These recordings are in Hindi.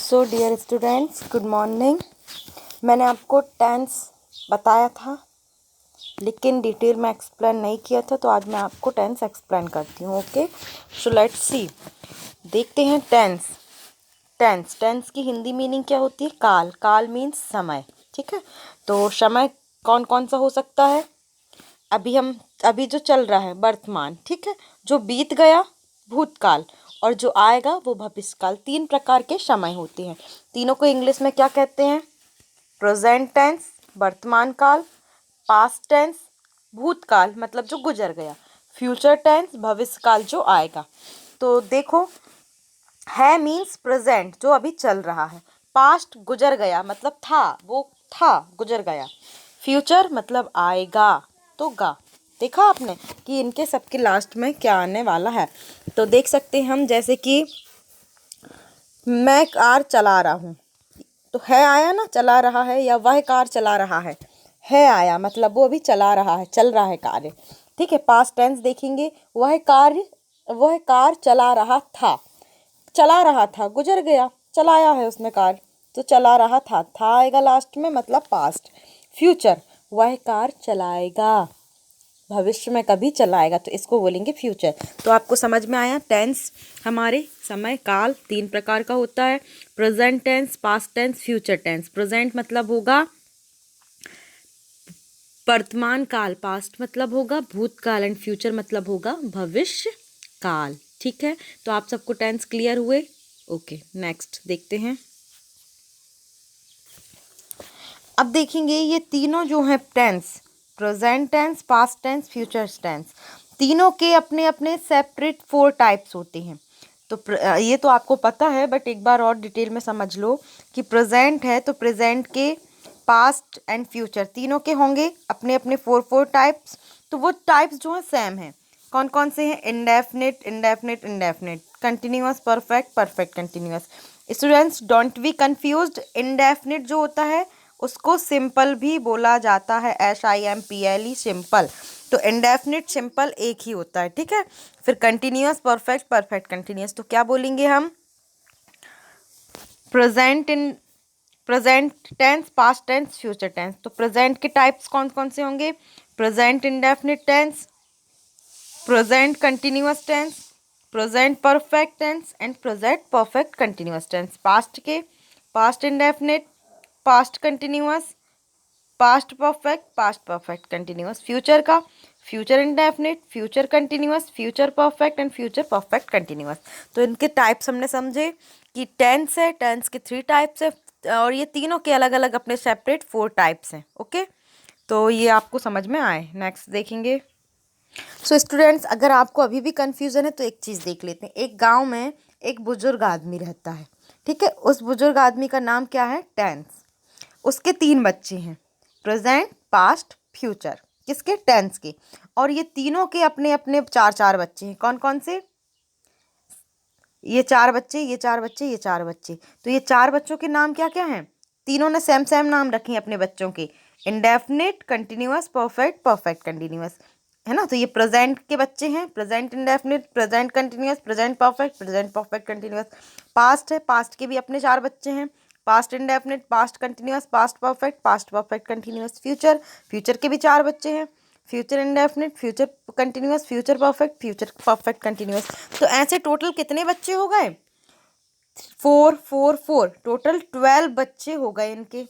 सो डियर स्टूडेंट्स, गुड मॉर्निंग। मैंने आपको टेंस बताया था लेकिन डिटेल में एक्सप्लेन नहीं किया था, तो आज मैं आपको टेंस एक्सप्लेन करती हूँ। Okay, so let's see. देखते हैं टेंस। टेंस की हिंदी मीनिंग क्या होती है? काल। काल मीन्स समय। ठीक है, तो समय कौन कौन सा हो सकता है? अभी जो चल रहा है वर्तमान, ठीक है, जो बीत गया भूतकाल, और जो आएगा वो भविष्यकाल। 3 प्रकार के समय होते हैं। तीनों को इंग्लिश में क्या कहते हैं? प्रेजेंट टेंस वर्तमान काल, पास्ट टेंस भूतकाल मतलब जो गुजर गया, फ्यूचर टेंस भविष्य काल जो आएगा। तो देखो, है मीन्स प्रेजेंट जो अभी चल रहा है, पास्ट गुजर गया मतलब था, वो था गुजर गया, फ्यूचर मतलब आएगा, तो गा। देखा आपने कि इनके सबके लास्ट में क्या आने वाला है? तो देख सकते हैं हम, जैसे कि मैं कार चला रहा हूँ, तो है आया ना, चला रहा है, या वह कार चला रहा है आया मतलब वो अभी चला रहा है, चल रहा है कार्य। ठीक है, पास्ट टेंस देखेंगे, वह कार चला रहा था गुजर गया, चलाया है उसने कार, तो चला रहा था आएगा लास्ट में मतलब पास्ट। फ्यूचर, वह कार चलाएगा, भविष्य में कभी चलाएगा, तो इसको बोलेंगे फ्यूचर। तो आपको समझ में आया, टेंस हमारे समय काल 3 प्रकार का होता है। Present tense, past tense, future tense. Present मतलब होगा वर्तमान काल, पास्ट मतलब होगा भूतकाल, एंड फ्यूचर मतलब होगा भविष्य काल। ठीक है, तो आप सबको टेंस क्लियर हुए? ओके, नेक्स्ट देखते हैं। अब देखेंगे ये तीनों जो हैं tense, present tense, past tense, future tense, तीनों के अपने अपने सेपरेट 4 टाइप्स होते हैं। तो ये तो आपको पता है, बट एक बार और डिटेल में समझ लो कि प्रेजेंट है तो प्रेजेंट के पास्ट एंड फ्यूचर तीनों के होंगे अपने अपने 4 टाइप्स। तो वो टाइप्स जो हैं सेम हैं। कौन कौन से हैं? Indefinite, indefinite, indefinite, continuous, perfect, perfect continuous. Students don't be confused, indefinite जो होता है उसको सिंपल भी बोला जाता है, SIMPLE, सिंपल। तो इंडेफिनिट सिंपल एक ही होता है, ठीक है। फिर कंटिन्यूअस, परफेक्ट, परफेक्ट कंटिन्यूअस, तो क्या बोलेंगे हम? Present tense, past tense, future tense. तो प्रेजेंट के टाइप्स कौन कौन से होंगे? Present indefinite tense, present continuous tense, present perfect tense, and present perfect continuous tense. Past के past indefinite, past continuous, past perfect, past perfect continuous. Future का future indefinite, future continuous, future perfect, and future perfect continuous. तो इनके टाइप्स हमने समझे कि टेंस है, टेंस के 3 टाइप्स है, और ये तीनों के अलग अलग अपने सेपरेट 4 टाइप्स हैं। ओके, तो ये आपको समझ में आए। नेक्स्ट देखेंगे। सो स्टूडेंट्स, अगर आपको अभी भी कंफ्यूजन है तो एक चीज़ देख लेते हैं। एक गांव में एक बुजुर्ग आदमी रहता है, ठीक है। उस बुजुर्ग आदमी का नाम क्या है? टेंस। उसके 3 बच्चे हैं, प्रेजेंट, पास्ट, फ्यूचर। किसके? टेंस के। और ये तीनों के अपने अपने 4 बच्चे हैं। कौन कौन से? ये 4 बच्चे, ये 4 बच्चे, ये 4 बच्चे। तो ये 4 बच्चों के नाम क्या क्या हैं? तीनों ने सेम सेम नाम रखे हैं अपने बच्चों के, indefinite, continuous, perfect, perfect continuous, है ना। तो ये प्रेजेंट के बच्चे हैं, present indefinite, present continuous, present perfect, present perfect continuous. Past है, पास्ट के भी अपने 4 बच्चे हैं, past indefinite, past continuous, past perfect continuous. Future, future के भी 4 बच्चे हैं, future indefinite, future continuous, future perfect continuous. तो ऐसे टोटल कितने बच्चे हो गए? 4 4 4, टोटल 12 बच्चे हो गए इनके,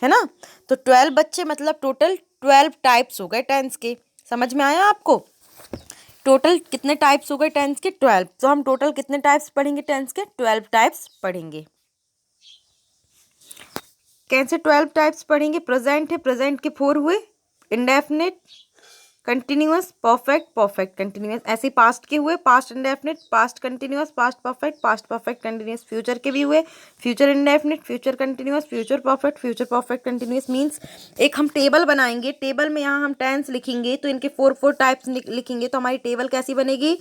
है ना। तो 12 बच्चे मतलब टोटल 12 टाइप्स हो गए टेंस के। समझ में आया आपको? टोटल कितने टाइप्स हो गए टेंस के? 12। तो हम टोटल कितने टाइप्स पढ़ेंगे टेंस के? 12 टाइप्स पढ़ेंगे। कैसे 12 टाइप्स पढ़ेंगे? प्रेजेंट है, प्रेजेंट के 4 हुए, indefinite, continuous, perfect, perfect continuous. ऐसे पास्ट के हुए, past indefinite, past continuous, past perfect continuous. Future के भी हुए, future indefinite, future continuous, future perfect continuous. Means एक हम टेबल बनाएंगे, टेबल में यहाँ हम टेंस लिखेंगे तो इनके 4 टाइप्स लिखेंगे, तो हमारी टेबल कैसी बनेगी?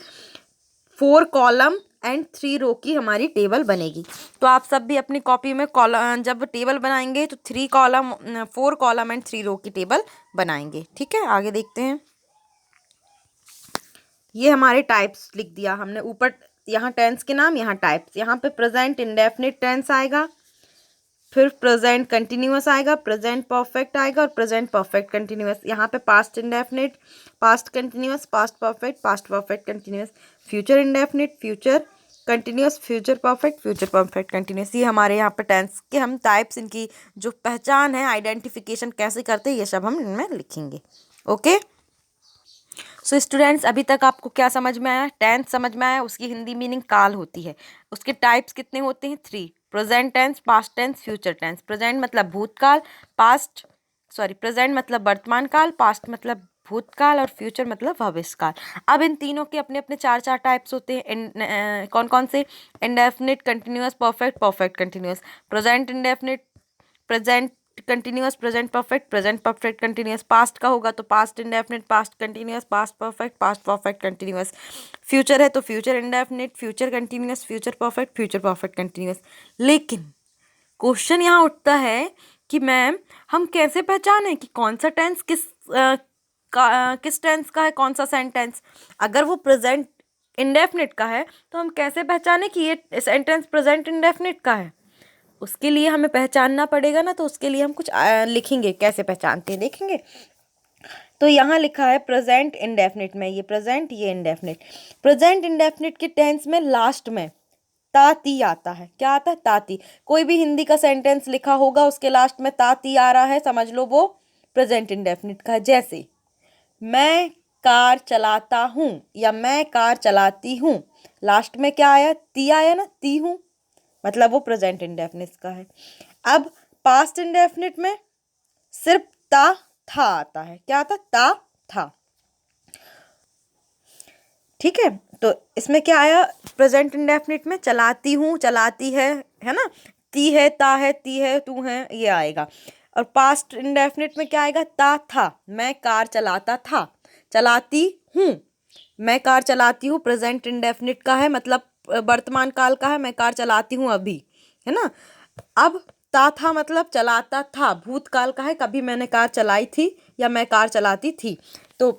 4 कॉलम एंड 3 रो की हमारी टेबल बनेगी। तो आप सब भी अपनी कॉपी में कॉलम, जब टेबल बनाएंगे तो 4 कॉलम एंड 3 रो की टेबल बनाएंगे। ठीक है, आगे देखते हैं। ये हमारे टाइप्स लिख दिया हमने ऊपर, यहाँ टेंस के नाम, यहाँ टाइप्स। यहाँ पे प्रेजेंट इंडेफिनिट टेंस आएगा, फिर प्रेजेंट कंटिन्यूअस आएगा, प्रेजेंट परफेक्ट आएगा और प्रेजेंट परफेक्ट कंटिन्यूअस। यहाँ पे past indefinite, past continuous, past perfect continuous, future indefinite, future continuous, future perfect continuous. ये हमारे यहाँ पे टेंस के हम टाइप्स, इनकी जो पहचान है, आइडेंटिफिकेशन कैसे करते हैं, ये सब हम इनमें लिखेंगे। ओके सो स्टूडेंट्स, अभी तक आपको क्या समझ में आया? टेंस समझ में आया, उसकी हिंदी मीनिंग काल होती है। उसके टाइप्स कितने होते हैं? 3। Present tense, past tense, future tense. Present मतलब भूतकाल, प्रेजेंट मतलब वर्तमान काल, पास्ट मतलब भूतकाल और फ्यूचर मतलब भविष्यकाल। अब इन तीनों के अपने अपने 4 टाइप्स होते हैं। कौन कौन से? Indefinite, continuous, perfect continuous. Present indefinite, present continuous, present perfect continuous. Past का होगा तो past indefinite, past continuous, past perfect continuous. Future है तो future indefinite, future continuous, future perfect continuous. लेकिन क्वेश्चन यहाँ उठता है कि मैम हम कैसे पहचाने कि कौन सा टेंस किस टेंस का है, कौन सा सेंटेंस? अगर वो प्रेजेंट इंडेफिनिट का है तो हम कैसे पहचाने कि ये सेंटेंस प्रेजेंट इंडेफिनिट का है? उसके लिए हमें पहचानना पड़ेगा ना, तो उसके लिए हम कुछ लिखेंगे। कैसे पहचानते हैं देखेंगे। तो यहाँ लिखा है प्रेजेंट इंडेफिनिट में, ये प्रेजेंट, ये इंडेफिनिट। प्रेजेंट इंडेफिनिट के टेंस में लास्ट में ताती आता है। क्या आता है? ताती। कोई भी हिंदी का सेंटेंस लिखा होगा उसके लास्ट में ताती आ रहा है, समझ लो वो प्रेजेंट इंडेफिनिट का है। जैसे मैं कार चलाता हूँ या मैं कार चलाती हूँ, लास्ट में क्या आया? ती आया ना, ती हूँ, मतलब वो प्रेजेंट इंडेफिनिट का है। अब पास्ट इंडेफिनिट में सिर्फ ता था आता है। क्या आता? ता था। ठीक है, तो इसमें क्या आया? प्रेजेंट इंडेफिनिट में चलाती हूँ, चलाती है ना, ती है, ता है, ती है, तू है, ये आएगा। और पास्ट इंडेफिनिट में क्या आएगा? ता था। मैं कार चलाता था, चलाती हूँ, मैं कार चलाती हूँ प्रेजेंट इंडेफिनिट का है, मतलब वर्तमान काल का है, मैं कार चलाती हूँ अभी, है ना। अब ता था मतलब चलाता था, भूतकाल का है, कभी मैंने कार चलाई थी या मैं कार चलाती थी। तो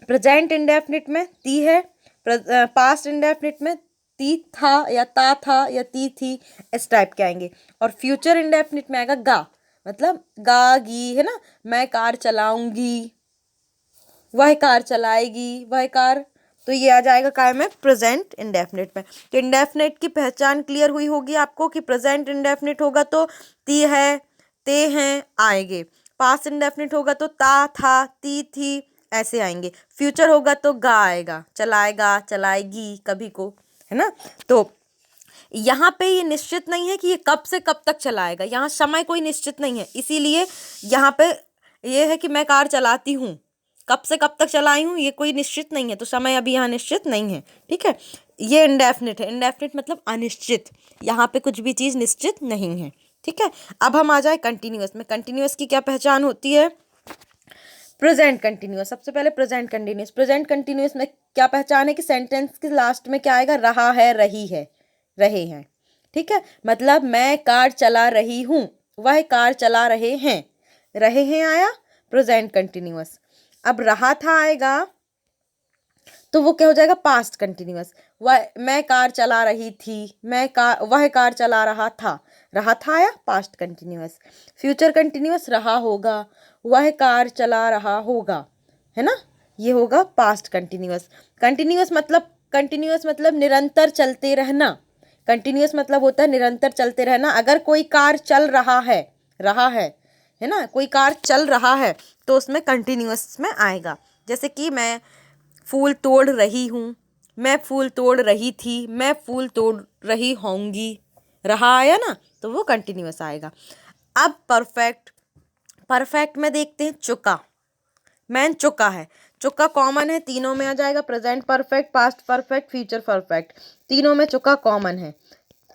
प्रेजेंट इंडेफिनिट में ती है, पास्ट इंडेफिनिट में ती था या ता था या ती थी, इस टाइप के आएंगे। और फ्यूचर इंडेफिनिट में आएगा गा, मतलब गा गी, है ना, मैं कार चलाऊंगी, वह कार चलाएगी, वह कार। तो ये आ जाएगा काय में? प्रेजेंट इंडेफिनिट में। तो इंडेफिनिट की पहचान क्लियर हुई होगी आपको कि प्रेजेंट इंडेफिनिट होगा तो ती है, ते हैं आएंगे। पास्ट इंडेफिनिट होगा तो ता था, ती थी, ऐसे आएंगे। फ्यूचर होगा तो गा आएगा, चलाएगा, चलाएगी, कभी को, है ना। तो यहाँ पे ये निश्चित नहीं है कि ये कब से कब तक चलाएगा, यहाँ समय कोई निश्चित नहीं है, इसीलिए यहाँ पे ये है कि मैं कार चलाती हूँ, कब से कब तक चलाई हूँ ये कोई निश्चित नहीं है, तो समय अभी यहाँ निश्चित नहीं है। ठीक है, ये इंडेफिनिट है। इंडेफिनिट मतलब अनिश्चित, यहाँ पे कुछ भी चीज़ निश्चित नहीं है। ठीक है, अब हम आ जाए कंटिन्यूअस में। कंटिन्यूअस की क्या पहचान होती है? Present continuous. सबसे पहले प्रेजेंट कंटिन्यूअस। प्रेजेंट कंटिन्यूअस में क्या पहचान है कि सेंटेंस के लास्ट में क्या आएगा? रहा है, रही है, रहे हैं। ठीक है, मतलब मैं कार चला रही हूँ, वह कार चला रहे हैं, रहे हैं आया प्रेजेंट कंटिन्यूअस। अब रहा था आएगा तो वो क्या हो जाएगा? Past continuous. वह मैं कार चला रही थी, वह कार चला रहा था आया पास्ट कंटिन्यूअस। फ्यूचर कंटिन्यूअस रहा होगा, वह कार चला रहा होगा, है ना, ये होगा पास्ट कंटिन्यूअस। कंटिन्यूअस मतलब निरंतर चलते रहना। कंटिन्यूअस मतलब होता है निरंतर चलते रहना। अगर कोई कार चल रहा है ना, कोई कार चल रहा है तो उसमें कंटिन्यूअस में आएगा। जैसे कि मैं फूल तोड़ रही हूँ, मैं फूल तोड़ रही थी, मैं फूल तोड़ रही होंगी, रहा आया ना, तो वो कंटिन्यूअस आएगा। अब परफेक्ट में देखते हैं चुका। मैन चुका है, चुका कॉमन है, तीनों में आ जाएगा। Present perfect, past perfect, future perfect, तीनों में चुका कॉमन है।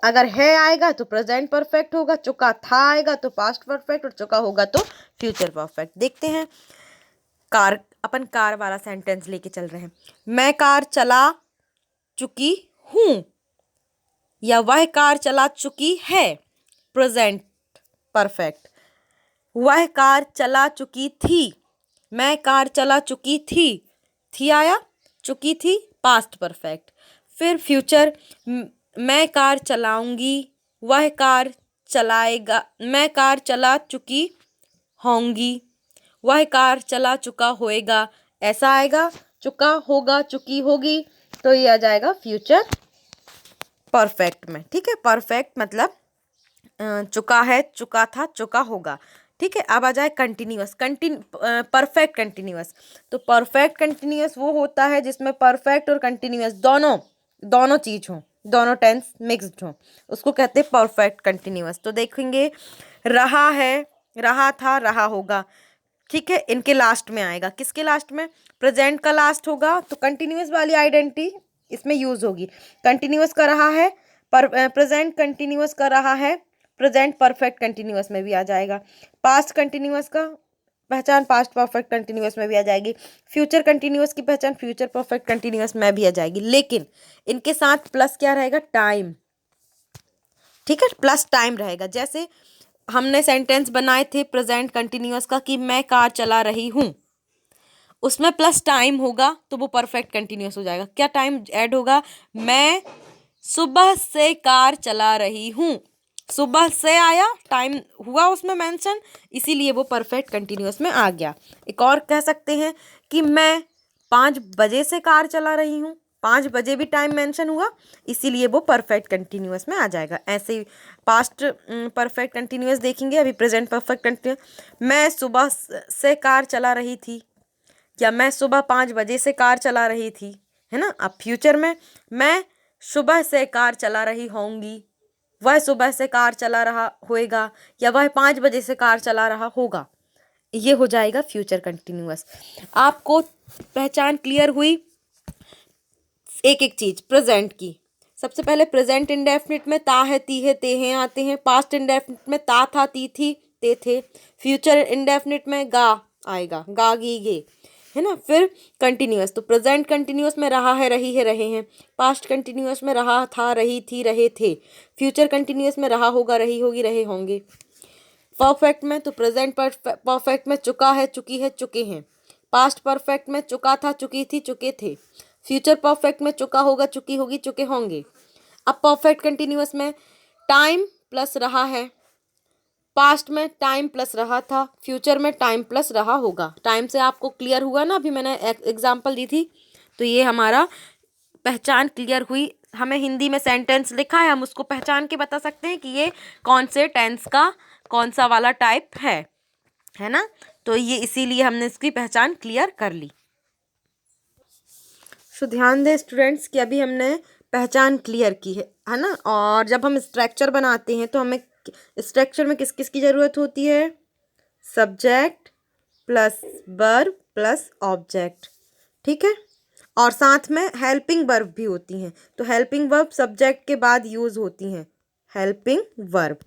अगर है आएगा तो प्रेजेंट परफेक्ट होगा, चुका था आएगा तो पास्ट परफेक्ट, और चुका होगा तो फ्यूचर परफेक्ट। देखते हैं अपन कार वाला सेंटेंस लेके चल रहे हैं। मैं कार चला चुकी हूँ या वह कार चला चुकी है, प्रेजेंट परफेक्ट। वह कार चला चुकी थी, मैं कार चला चुकी थी आया, चुकी थी पास्ट परफेक्ट। फिर फ्यूचर, मैं कार चलाऊंगी, वह कार चलाएगा, मैं कार चला चुकी होंगी, वह कार चला चुका होएगा, ऐसा आएगा। चुका होगा, चुकी होगी, तो ये आ जाएगा फ्यूचर परफेक्ट में। ठीक है, परफेक्ट मतलब चुका है, चुका था, चुका होगा। ठीक है, अब आ जाए कंटिन्यूअस, परफेक्ट कंटिन्यूअस। तो परफेक्ट कंटिन्यूअस वो होता है जिसमें परफेक्ट और कंटिन्यूअस दोनों दोनों चीज हों, दोनों टेंस मिक्स्ड हों, उसको कहते हैं परफेक्ट कंटिन्यूअस। तो देखेंगे, रहा है, रहा था, रहा होगा। ठीक है, इनके लास्ट में आएगा। किसके लास्ट में? प्रेजेंट का लास्ट होगा, तो कंटिन्यूअस वाली आइडेंटिटी इसमें यूज होगी। कंटिन्यूअस का रहा है, पर प्रेजेंट कंटिन्यूअस का रहा है, प्रेजेंट परफेक्ट कंटिन्यूअस में भी आ जाएगा। पास्ट कंटिन्यूअस का पहचान पास्ट परफेक्ट कंटिन्यूअस में भी आ जाएगी। फ्यूचर कंटिन्यूअस की पहचान फ्यूचर परफेक्ट कंटिन्यूअस में भी आ जाएगी, लेकिन इनके साथ प्लस क्या रहेगा? टाइम। ठीक है, प्लस टाइम रहेगा। जैसे हमने सेंटेंस बनाए थे प्रेजेंट कंटिन्यूअस का कि मैं कार चला रही हूँ, उसमें प्लस टाइम होगा तो वो परफेक्ट कंटिन्यूअस हो जाएगा। क्या टाइम ऐड होगा? मैं सुबह से कार चला रही हूँ, सुबह से आया, टाइम हुआ उसमें मेंशन, इसीलिए वो परफेक्ट कंटिन्यूअस में आ गया। एक और कह सकते हैं कि मैं 5 बजे से कार चला रही हूँ, 5 बजे भी टाइम मेंशन हुआ, इसीलिए वो परफेक्ट कंटिन्यूअस में आ जाएगा। ऐसे ही पास्ट परफेक्ट कंटिन्यूअस देखेंगे, अभी प्रेजेंट परफेक्ट कंटिन्यूअस। मैं सुबह से कार चला रही थी, या मैं सुबह 5 बजे से कार चला रही थी, है ना। अब फ्यूचर में, मैं सुबह से कार चला रही होंगी, वह सुबह से कार चला रहा होएगा, या वह 5 बजे से कार चला रहा होगा, ये हो जाएगा फ्यूचर कंटिन्यूअस। आपको पहचान क्लियर हुई एक एक चीज प्रेजेंट की। सबसे पहले प्रेजेंट इंडेफिनिट में ता है, ती है, ते हैं आते हैं। पास्ट इंडेफिनिट में ता था, ती थी, ते थे। फ्यूचर इंडेफिनिट में गा आएगा, गा, गी, गे, है ना। फिर कंटिन्यूअस, तो प्रेजेंट कंटिन्यूअस में रहा है, रही है, रहे हैं। पास्ट कंटिन्यूअस में रहा था, रही थी, रहे थे। फ्यूचर कंटिन्यूअस में रहा होगा, रही होगी, रहे होंगे। परफेक्ट में तो प्रेजेंट परफेक्ट में चुका है, चुकी है, चुके हैं। पास्ट परफेक्ट में चुका था, चुकी थी, चुके थे। फ्यूचर परफेक्ट में चुका होगा, चुकी होगी, चुके होंगे। अब परफेक्ट कंटिन्यूअस में टाइम प्लस रहा है, पास्ट में टाइम प्लस रहा था, फ्यूचर में टाइम प्लस रहा होगा। टाइम से आपको क्लियर हुआ ना, अभी मैंने एग्जांपल दी थी। तो ये हमारा पहचान क्लियर हुई। हमें हिंदी में सेंटेंस लिखा है, हम उसको पहचान के बता सकते हैं कि ये कौन से टेंस का कौन सा वाला टाइप है ना। तो ये इसीलिए हमने इसकी पहचान क्लियर कर ली। सो ध्यान दें स्टूडेंट्स कि अभी हमने पहचान क्लियर की है ना। और जब हम स्ट्रक्चर बनाते हैं तो हमें स्ट्रक्चर में किस किस की ज़रूरत होती है? Subject plus verb plus object. ठीक है, और साथ में हेल्पिंग वर्ब भी होती हैं। तो हेल्पिंग वर्ब सब्जेक्ट के बाद यूज़ होती हैं, हेल्पिंग वर्ब।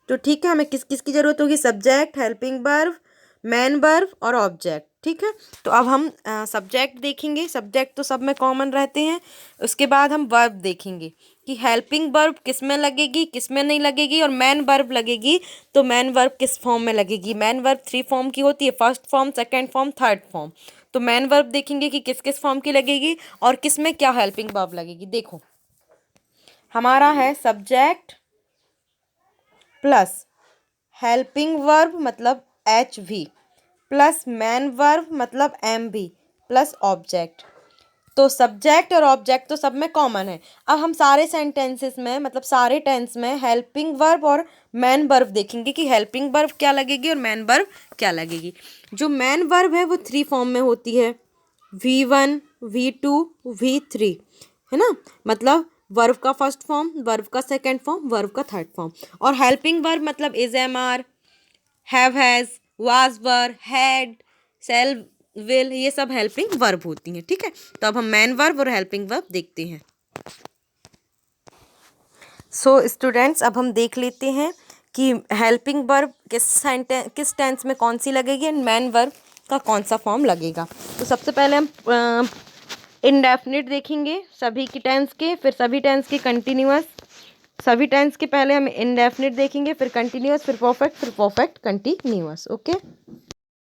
तो ठीक है, हमें किस किस की ज़रूरत होगी? Subject, helping verb, main verb और ऑब्जेक्ट। ठीक है, तो अब हम सब्जेक्ट देखेंगे। सब्जेक्ट तो सब में कॉमन रहते हैं। उसके बाद हम वर्ब देखेंगे कि हेल्पिंग वर्ब किस में लगेगी, किस में नहीं लगेगी, और मेन वर्ब लगेगी तो मेन वर्ब किस फॉर्म में लगेगी। मेन वर्ब 3 फॉर्म की होती है, first form, second form, third form. तो मेन वर्ब देखेंगे कि किस किस फॉर्म की लगेगी और किस में क्या हेल्पिंग वर्ब लगेगी। देखो, हमारा है सब्जेक्ट प्लस हेल्पिंग वर्ब मतलब HV प्लस मेन वर्ब मतलब MV प्लस ऑब्जेक्ट। तो सब्जेक्ट और ऑब्जेक्ट तो सब में कॉमन है। अब हम सारे सेंटेंसेस में मतलब सारे टेंस में हेल्पिंग वर्ब और मेन वर्ब देखेंगे कि हेल्पिंग वर्ब क्या लगेगी और मेन वर्ब क्या लगेगी। जो मेन वर्ब है वो 3 फॉर्म में होती है, V1, V2, V3, है ना। मतलब वर्ब का फर्स्ट फॉर्म, वर्ब का सेकेंड फॉर्म, वर्ब का थर्ड फॉर्म। और हेल्पिंग वर्ब मतलब is, am, are, have, has, was, were, had, shall, will, ये सब हेल्पिंग वर्ब होती हैं। ठीक है, तो अब हम मेन वर्ब और हेल्पिंग वर्ब देखते हैं। सो स्टूडेंट्स, अब हम देख लेते हैं कि हेल्पिंग वर्ब किस टेंस में कौन सी लगेगी एंड मेन वर्ब का कौन सा फॉर्म लगेगा। तो सबसे पहले हम इंडेफिनिट देखेंगे सभी की टेंस के, फिर सभी टेंस के कंटिन्यूअस। सभी टेंस के पहले हम इंडेफिनिट देखेंगे, फिर कंटिन्यूअस, फिर परफेक्ट कंटिन्यूअस। ओके।